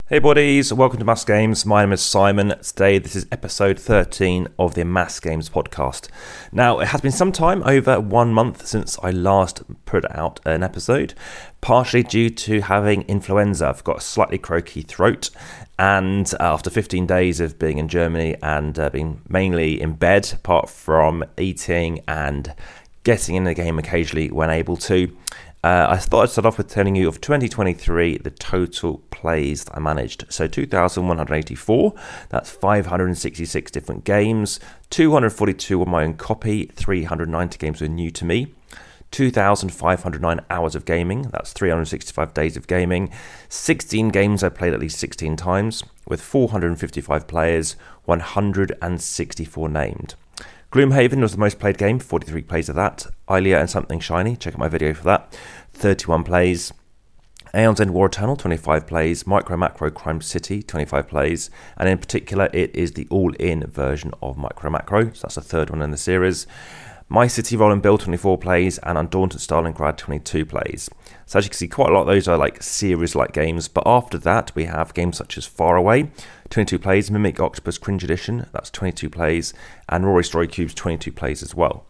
Hey buddies, welcome to AmassGames. My name is Simon. Today this is episode 13 of the AmassGames podcast. Now, it has been some time, over 1 month, since I last put out an episode, partially due to having influenza. I've got a slightly croaky throat, and after 15 days of being in Germany and being mainly in bed, apart from eating and getting in the game occasionally when able to, I thought I'd start off with telling you of 2023, the total plays that I managed. So 2,184, that's 566 different games, 242 on my own copy, 390 games were new to me, 2,509 hours of gaming, that's 365 days of gaming, 16 games I played at least 16 times, with 455 players, 164 named. Gloomhaven was the most played game, 43 plays of that. Ilia and Something Shiny, check out my video for that, 31 plays. Aeon's End War Eternal, 25 plays. Micro Macro Crime City, 25 plays. And in particular, it is the all-in version of Micro Macro, so that's the third one in the series. My City Roll and Build, 24 plays, and Undaunted Stalingrad, 22 plays. So as you can see, quite a lot of those are like series-like games, but after that, we have games such as Far Away, 22 plays, Mimic Octopus Cringe Edition, that's 22 plays, and Rory Story Cubes, 22 plays as well.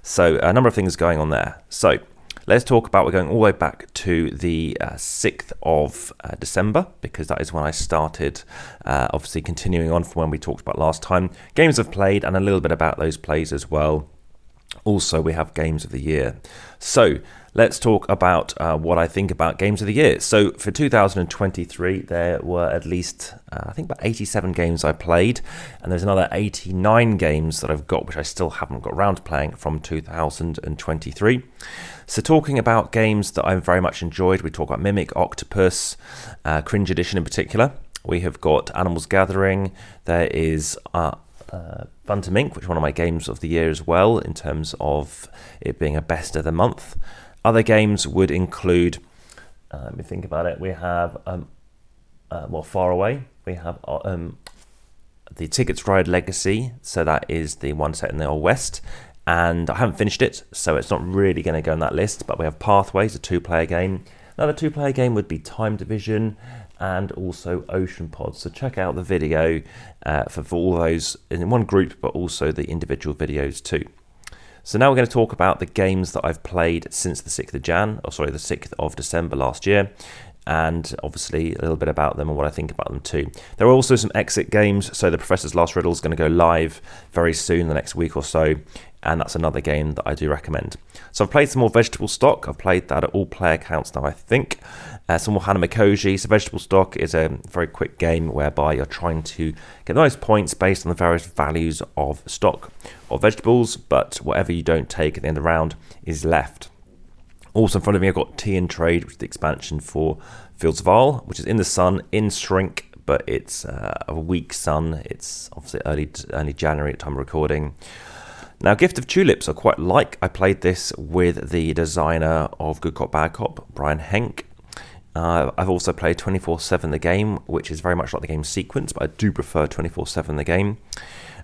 So a number of things going on there. So let's talk about, we're going all the way back to the 6th of December, because that is when I started, obviously continuing on from when we talked about last time. Games I've played, and a little bit about those plays as well. Also, we have Games of the Year. So let's talk about what I think about Games of the Year. So for 2023, there were at least, I think about 87 games I played. And there's another 89 games that I've got, which I still haven't got around to playing from 2023. So talking about games that I've very much enjoyed, we talk about Mimic Octopus, Cringe Edition in particular. We have got Animals Gathering. There is Fun to Mink, which is one of my games of the year as well, in terms of it being a best of the month. Other games would include, let me think about it, we have, Far Away, we have the Tickets Ride Legacy, so that is the one set in the Old West, and I haven't finished it, so it's not really going to go on that list, but we have Pathways, a 2-player game. Another 2-player game would be Time Division, and also Ocean Pods. So check out the video for all those in one group, but also the individual videos too. So now we're going to talk about the games that I've played since the 6th of December last year, and obviously a little bit about them and what I think about them too. There are also some exit games, so the Professor's Last Riddle is going to go live very soon, the next week or so, and that's another game that I do recommend. So I've played some more Vegetable Stock. I've played that at all player counts now, I think. Some more Hanamikoji. So Vegetable Stock is a very quick game whereby you're trying to get the most points based on the various values of stock of vegetables, but whatever you don't take at the end of the round is left. Also in front of me, I've got Tea and Trade, which is the expansion for Fields of Arle, which is in the sun, in shrink, but it's a weak sun. It's obviously early January at time of recording. Now, Gift of Tulips I quite like. I played this with the designer of Good Cop, Bad Cop, Brian Henk. I've also played 24/7 the game, which is very much like the game Sequence, but I do prefer 24/7 the game.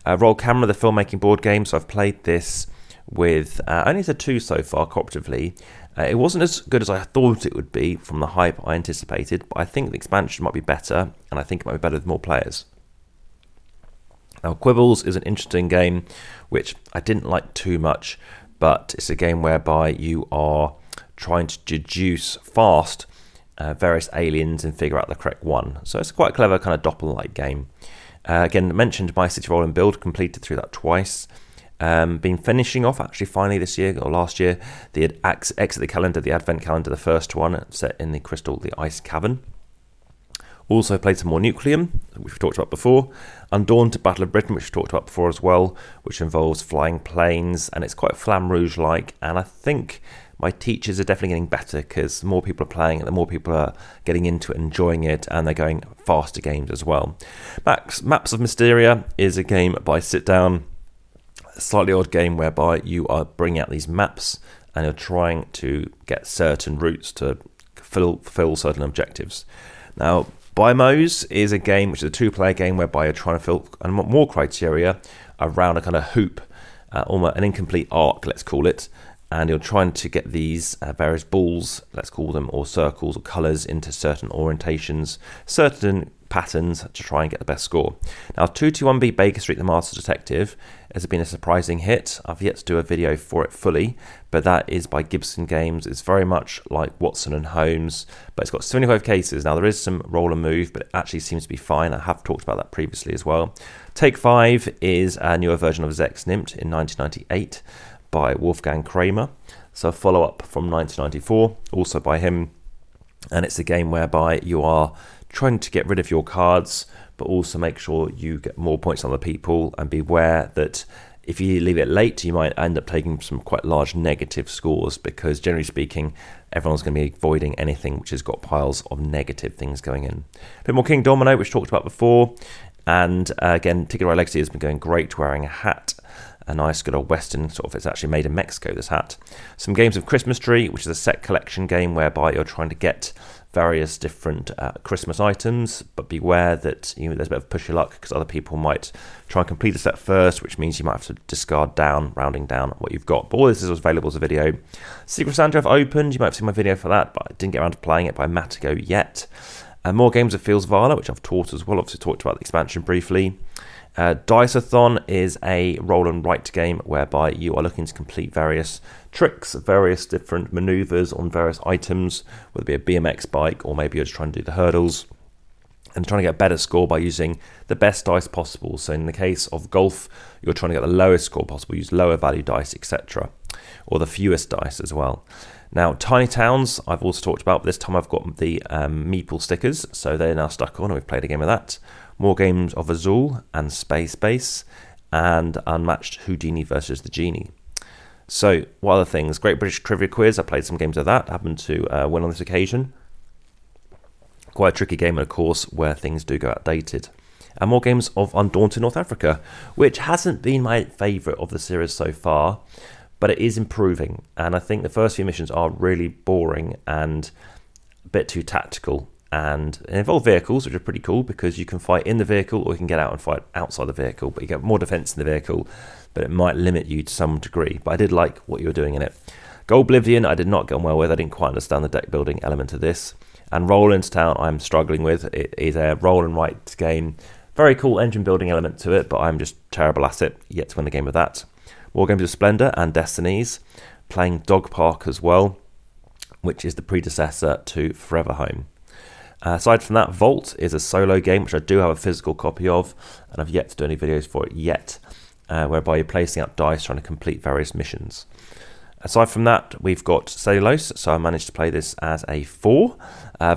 Roll Camera, the filmmaking board game. So I've played this with only the 2 so far cooperatively. It wasn't as good as I thought it would be from the hype I anticipated, but I think the expansion might be better, and I think it might be better with more players. Now, Quibbles is an interesting game, which I didn't like too much, but it's a game whereby you are trying to deduce fast various aliens and figure out the correct one. So it's quite a clever kind of Doppel-like game. Again, mentioned My City Roll and Build, completed through that twice. Been finishing off actually finally this year or last year the Exit the Calendar, the Advent Calendar, the first one set in the Crystal, the Ice Cavern. Also played some more Nucleum, which we've talked about before. Undaunted Battle of Britain, which we've talked about before as well, which involves flying planes, and it's quite Flamme Rouge-like, and I think my teachers are definitely getting better because the more people are playing it, the more people are getting into it, enjoying it, and they're going faster games as well. Maps of Mysteria is a game by Sit Down, a slightly odd game whereby you are bringing out these maps and you're trying to get certain routes to fulfill certain objectives. Now, Bimos is a game which is a 2-player game whereby you're trying to fill more criteria around a kind of hoop, almost an incomplete arc, let's call it, and you're trying to get these various balls, let's call them, or circles or colours into certain orientations, certain patterns to try and get the best score. Now, 221B Baker Street, The Master Detective, has been a surprising hit. I've yet to do a video for it fully, but that is by Gibson Games. It's very much like Watson and Holmes, but it's got 75 cases. Now, there is some roll and move, but it actually seems to be fine. I have talked about that previously as well. Take 5 is a newer version of Zexnimt in 1998 by Wolfgang Kramer. So a follow-up from 1994, also by him. And it's a game whereby you are trying to get rid of your cards, but also make sure you get more points on other people, and beware that if you leave it late, you might end up taking some quite large negative scores, because generally speaking, everyone's going to be avoiding anything which has got piles of negative things going in. A bit more King Domino, which talked about before. And again, Ticket Ride Legacy has been going great, wearing a hat. A nice good old Western sort of, it's actually made in Mexico, this hat. Some Games of Christmas Tree, which is a set collection game whereby you're trying to get various different Christmas items, but beware that there's a bit of push your luck, because other people might try and complete a set first, which means you might have to discard down, rounding down what you've got. But all this is available as a video. Secret Santa I've opened, you might have seen my video for that, but I didn't get around to playing it by Matago yet. More Games of Fields Vala, which I've taught as well, obviously talked about the expansion briefly. Dice-a-thon is a roll and write game whereby you are looking to complete various tricks, various different maneuvers on various items, whether it be a BMX bike or maybe you're just trying to do the hurdles, and trying to get a better score by using the best dice possible. So in the case of golf, you're trying to get the lowest score possible, use lower value dice, etc., or the fewest dice as well. Now, Tiny Towns, I've also talked about, but this time I've got the meeple stickers, so they're now stuck on, and we've played a game of that. More Games of Azul and Space Base, and Unmatched Houdini versus the Genie. So, what other things? Great British Trivia Quiz, I played some games of that, happened to win on this occasion. Quite a tricky game, and of course, where things do go outdated. And More Games of Undaunted North Africa, which hasn't been my favourite of the series so far, but it is improving, and I think the first few missions are really boring and a bit too tactical, and involve vehicles, which are pretty cool because you can fight in the vehicle or you can get out and fight outside the vehicle, but you get more defense in the vehicle, but it might limit you to some degree. But I did like what you were doing in it. Goldblivion I did not get on well with. I didn't quite understand the deck building element of this. And Roll into Town I'm struggling with. It is a roll and write game, very cool engine building element to it, but I'm just terrible at it. Yet to win the game with that. War Games of Splendor and Destinies, playing Dog Park as well, which is the predecessor to Forever Home. Aside from that, Vault is a solo game, which I do have a physical copy of, and I've yet to do any videos for it yet, whereby you're placing up dice trying to complete various missions. Aside from that, we've got Cellulose, so I managed to play this as a 4.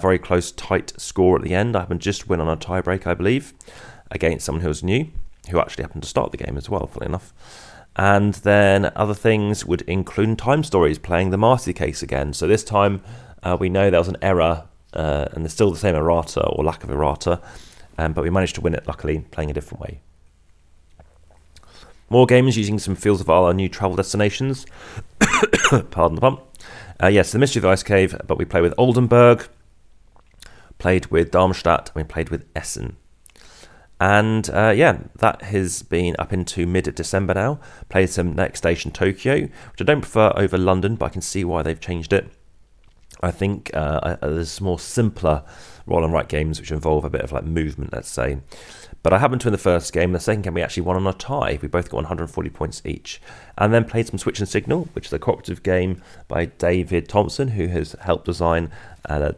Very close, tight score at the end. I happened just to win on a tiebreak, I believe, against someone who was new, who actually happened to start the game as well, funnily enough. And then other things would include Time Stories, playing the Marty case again. So this time we know there was an error, and there's still the same errata or lack of errata, but we managed to win it, luckily, playing a different way. More games using some Fields of our new travel destinations. Pardon the pun. Yes, the Mystery of the Ice Cave, but we played with Oldenburg, played with Darmstadt, and we played with Essen. And yeah, that has been up into mid-December now. Played some Next Station Tokyo, which I don't prefer over London, but I can see why they've changed it. I think there's more simpler roll and write games which involve a bit of like movement, let's say. But I happened to win the first game. The second game we actually won on a tie. We both got 140 points each. And then played some Switch and Signal, which is a cooperative game by David Thompson, who has helped design the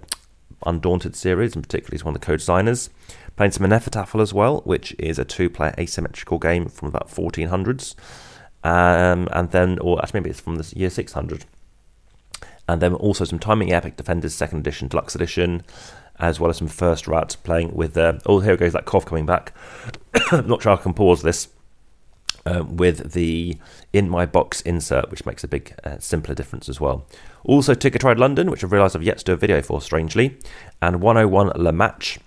Undaunted series, and particularly is one of the co-designers. Playing some Ephetaphyl as well, which is a 2-player asymmetrical game from about 1400s. And then, or actually maybe it's from the year 600. And then also some Timing Epic Defenders 2nd Edition, Deluxe Edition, as well as some First Rat, playing with, oh, here goes that cough coming back. I'm not sure I can pause this. With the In My Box insert, which makes a big, simpler difference as well. Also Ticket Ride London, which I've realised I've yet to do a video for, strangely. And 101 Le Match,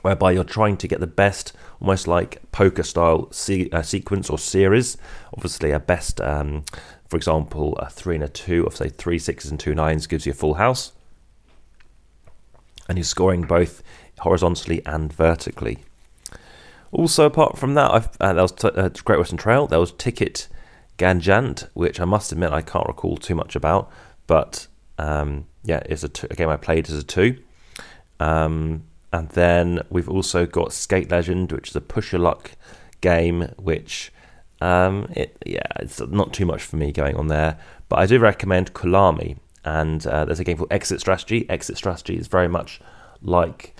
whereby you're trying to get the best, almost like poker-style sequence or series. Obviously, a best, for example, a 3 and a 2, of say 3 6s and 2 9s gives you a full house. And you're scoring both horizontally and vertically. Also, apart from that, there was Great Western Trail. There was Ticket Ganjant, which I must admit I can't recall too much about. But yeah, it's a game I played as a 2. And then we've also got Skate Legend, which is a push your luck game, which it's not too much for me going on there. But I do recommend Kulami. And there's a game called Exit Strategy. Exit Strategy is very much like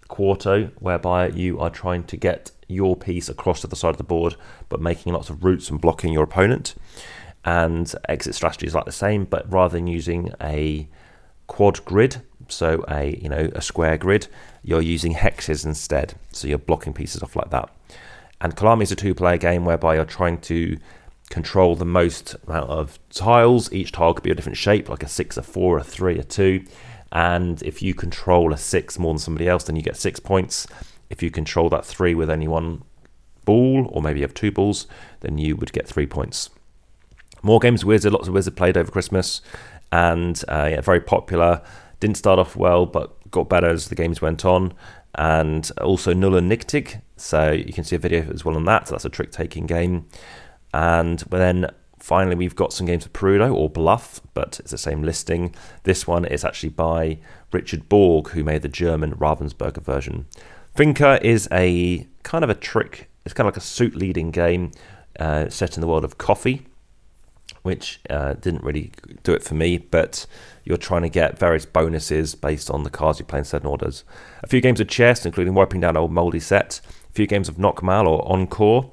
Quarto, whereby you are trying to get your piece across to the side of the board, but making lots of routes and blocking your opponent. And Exit Strategy is like the same, but rather than using a quad grid, so a square grid, you're using hexes instead. So you're blocking pieces off like that. And Kulami is a 2-player game whereby you're trying to control the most amount of tiles. Each tile could be a different shape, like a 6, a 4, a 3, a 2. And if you control a 6 more than somebody else, then you get 6 points. If you control that 3 with only one ball, or maybe you have 2 balls, then you would get 3 points. More games Wizard, lots of Wizard played over Christmas, and very popular. Didn't start off well, but got better as the games went on. And also Null and Nicktig, so you can see a video as well on that. So that's a trick-taking game. And then finally, we've got some games of Perudo or Bluff, but it's the same listing. This one is actually by Richard Borg, who made the German Ravensburger version. Finca is a kind of a trick. It's kind of like a suit leading game set in the world of coffee, which didn't really do it for me, but you're trying to get various bonuses based on the cards you play in certain orders. A few games of chess, including wiping down an old mouldy set. A few games of Knockmal or Encore,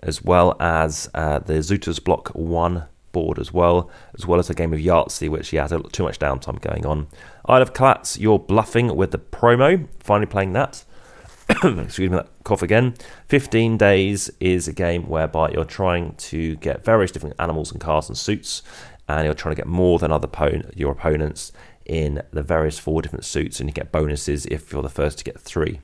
as well as the Zooters Block 1 board as well as a game of Yahtzee, which has too much downtime going on. Isle of Cats, you're bluffing with the promo, finally playing that. Excuse me, that cough again. 15 Days is a game whereby you're trying to get various different animals and cars and suits, and you're trying to get more than your opponents in the various 4 different suits, and you get bonuses if you're the first to get 3.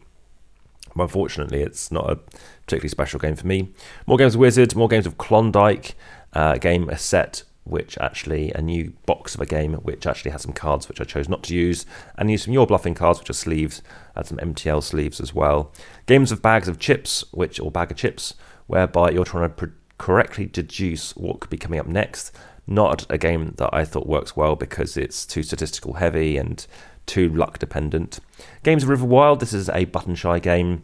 But unfortunately, it's not a particularly special game for me. More games of Wizard, more games of Klondike, a set which actually, a new box of a game which actually has some cards which I chose not to use, and use some Your Bluffing cards, which are sleeves, and some MTL sleeves as well. Games of Bags of Chips, or Bag of Chips, whereby you're trying to correctly deduce what could be coming up next. Not a game that I thought works well because it's too statistical heavy and too luck dependent. Games of River Wild, this is a button shy game.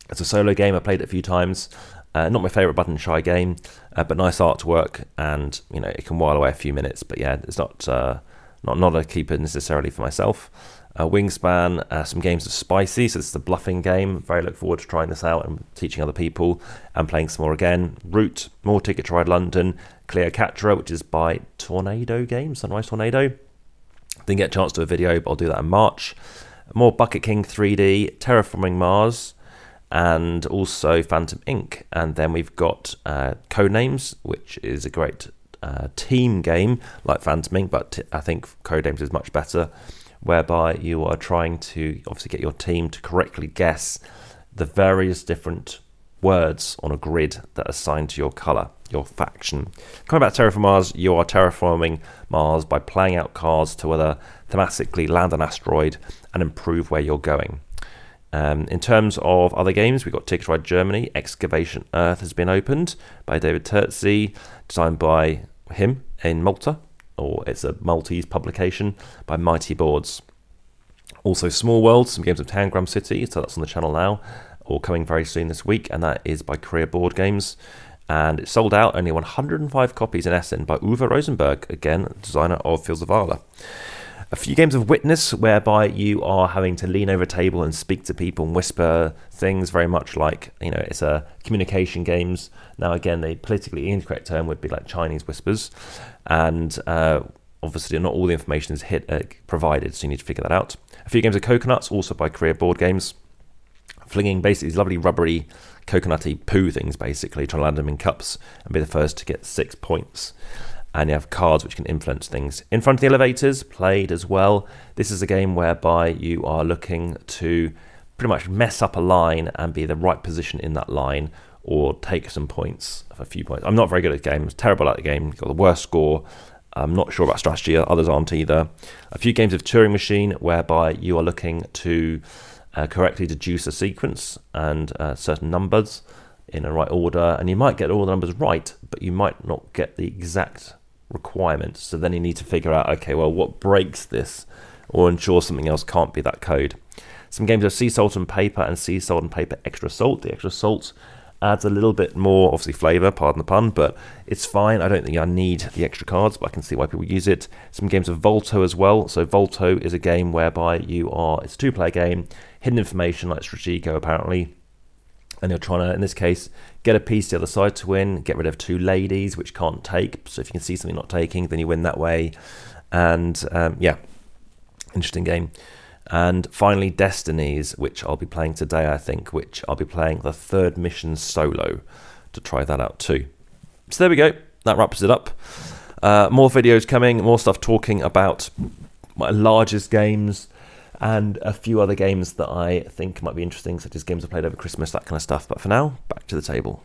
It's a solo game, I played it a few times. Not my favourite button shy game, but nice artwork, and it can while away a few minutes. But yeah, it's not a keeper necessarily for myself. Wingspan, some games of Spicy, so this is a bluffing game. Very look forward to trying this out and teaching other people and playing some more again. Route, more Ticket to Ride London. Cleopatra, which is by Tornado Games, Sunrise Tornado. Didn't get a chance to do a video, but I'll do that in March. More Bucket King 3D, Terraforming Mars, and also Phantom Inc. And then we've got Codenames, which is a great team game like Phantom Inc., but I think Codenames is much better, whereby you are trying to obviously get your team to correctly guess the various different words on a grid that are assigned to your colour, your faction. Coming back to Terraform Mars, you are terraforming Mars by playing out cards to either thematically land an asteroid and improve where you're going. In terms of other games, we've got Ticket to Ride Germany. Excavation Earth has been opened by David Terzi, designed by him in Malta, or it's a Maltese publication by Mighty Boards. Also Small World, some games of Tangram City, so that's on the channel now, or coming very soon this week, and that is by Korea Board Games. And it's sold out, only 105 copies in Essen by Uwe Rosenberg, again, designer of Fields of Arla. A few games of Witness, whereby you are having to lean over a table and speak to people and whisper things, very much like, it's a communication games. Now, again, the politically incorrect term would be like Chinese whispers. And obviously, not all the information is provided, so you need to figure that out. A few games of Coconuts, also by Korea Board Games. Flinging basically these lovely rubbery coconutty poo things, basically, trying to land them in cups and be the first to get 6 points. And you have cards which can influence things. In Front of the Elevators, played as well. This is a game whereby you are looking to pretty much mess up a line and be the right position in that line, or take some points, a few points. I'm not very good at games, terrible at the game, got the worst score. I'm not sure about strategy, others aren't either. A few games of Turing Machine, whereby you are looking to correctly deduce a sequence and certain numbers in a right order, and you might get all the numbers right, but you might not get the exact requirements. So then you need to figure out, okay, well, what breaks this, or ensure something else can't be that code. Some games are sea salt and paper and sea salt and paper extra salt. The extra salt adds a little bit more, obviously, flavour, pardon the pun, but it's fine. I don't think I need the extra cards, but I can see why people use it. Some games of Volto as well. So Volto is a game whereby it's a two-player game, hidden information like Strategico apparently, and you're trying to, in this case, get a piece the other side to win, get rid of two ladies which can't take. So if you can see something not taking, then you win that way. And yeah, interesting game. And finally, Destinies, which I'll be playing today, I think, which I'll be playing the third mission solo to try that out too. So there we go. That wraps it up. More videos coming, more stuff talking about my largest games and a few other games that I think might be interesting, such as games I played over Christmas, that kind of stuff. But for now, back to the table.